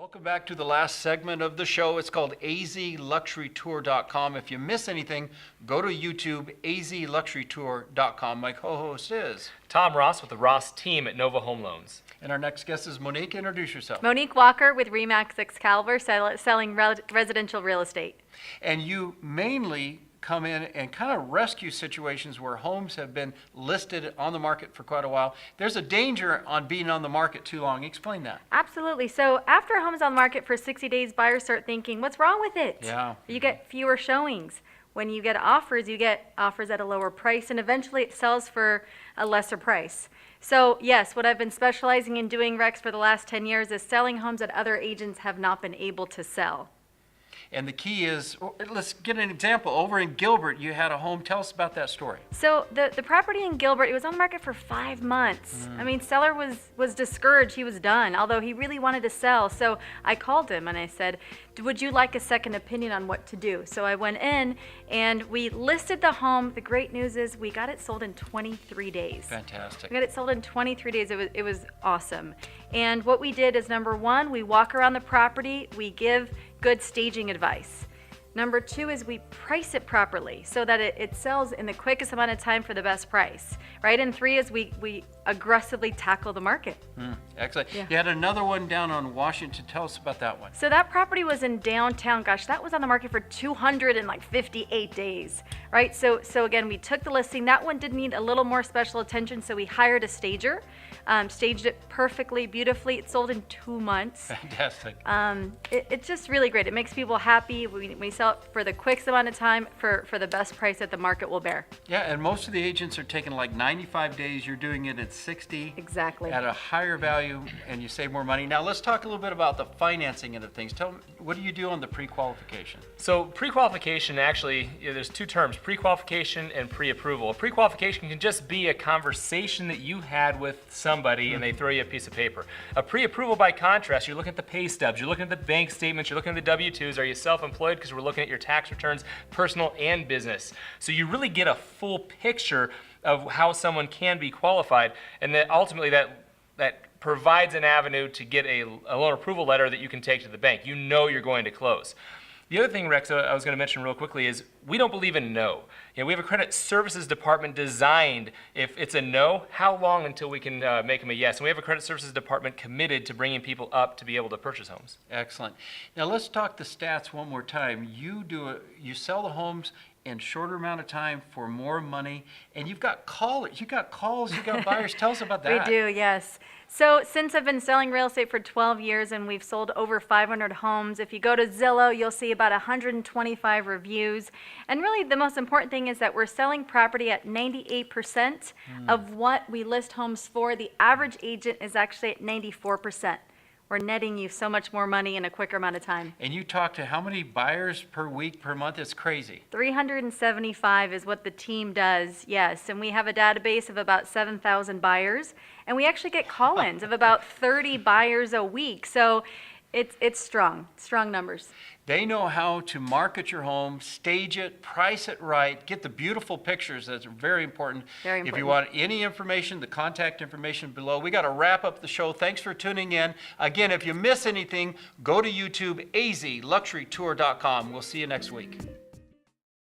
Welcome back to the last segment of the show. It's called AZLuxuryTour.com. If you miss anything, go to YouTube, AZLuxuryTour.com. My co-host is Tom Ross with the Ross team at Nova Home Loans. And our next guest is Monique. Introduce yourself. Monique Walker with Remax Excalibur, selling residential real estate. And you mainly come in and kind of rescue situations where homes have been listed on the market for quite a while. There's a danger on being on the market too long. Explain that. Absolutely. So after a home is on the market for 60 days, buyers start thinking, what's wrong with it? Yeah. You get fewer showings. When you get offers at a lower price, and eventually it sells for a lesser price. So yes, what I've been specializing in doing, Rex, for the last 10 years is selling homes that other agents have not been able to sell. And the key is, let's get an example. Over in Gilbert, you had a home. Tell us about that story. So the property in Gilbert, it was on the market for 5 months. I mean, seller was discouraged. He was done, although he really wanted to sell. So I called him and I said, would you like a second opinion on what to do? So I went in and we listed the home. The great news is we got it sold in 23 days. Fantastic. We got it sold in 23 days. It was awesome. And what we did is, number one, we walk around the property. We give good staging advice. Number two is we price it properly so that it sells in the quickest amount of time for the best price, right? And three is we aggressively tackle the market. Excellent. Yeah. You had another one down on Washington. Tell us about that one. So that property was in downtown. Gosh, that was on the market for 258 days, right? So again, we took the listing. That one did need a little more special attention, so we hired a stager, staged it perfectly, beautifully. It sold in 2 months. Fantastic. It's just really great. It makes people happy. We sell it for the quickest amount of time for the best price that the market will bear. Yeah, and most of the agents are taking like 95 days. You're doing it at 60. Exactly. At a higher value, and you save more money. Now let's talk a little bit about the financing end of things. Tell me, what do you do on the pre-qualification? So pre-qualification, actually, there's two terms, pre-qualification and pre-approval. A pre-qualification can just be a conversation that you had with somebody and they throw you a piece of paper. A pre-approval, by contrast, you're looking at the pay stubs, you're looking at the bank statements, you're looking at the W-2s. Are you self-employed? Because we're looking at your tax returns, personal and business. So you really get a full picture of how someone can be qualified, and that ultimately that provides an avenue to get a loan approval letter that you can take to the bank. You know you're going to close. The other thing, Rex, I was going to mention real quickly is we don't believe in no. You know, we have a credit services department designed, if it's a no, how long until we can make them a yes? And we have a credit services department committed to bringing people up to be able to purchase homes. Excellent. Now let's talk the stats one more time. You sell the homes in shorter amount of time for more money, and you've got callers, you got buyers. Tell us about that. We do, yes. So since I've been selling real estate for 12 years and we've sold over 500 homes, if you go to Zillow, you'll see about 125 reviews. And really the most important thing is that we're selling property at 98% of what we list homes for. The average agent is actually at 94%. We're netting you so much more money in a quicker amount of time. And you talk to how many buyers per week, per month? It's crazy. 375 is what the team does, yes. And we have a database of about 7,000 buyers. And we actually get call-ins of about 30 buyers a week. So it's strong numbers. They know how to market your home, stage it, price it right, get the beautiful pictures. That's very important. Very important. If you want any information, the contact information below. We got to wrap up the show. Thanks for tuning in. Again, if you miss anything, go to YouTube, AZLuxuryTour.com. We'll see you next week.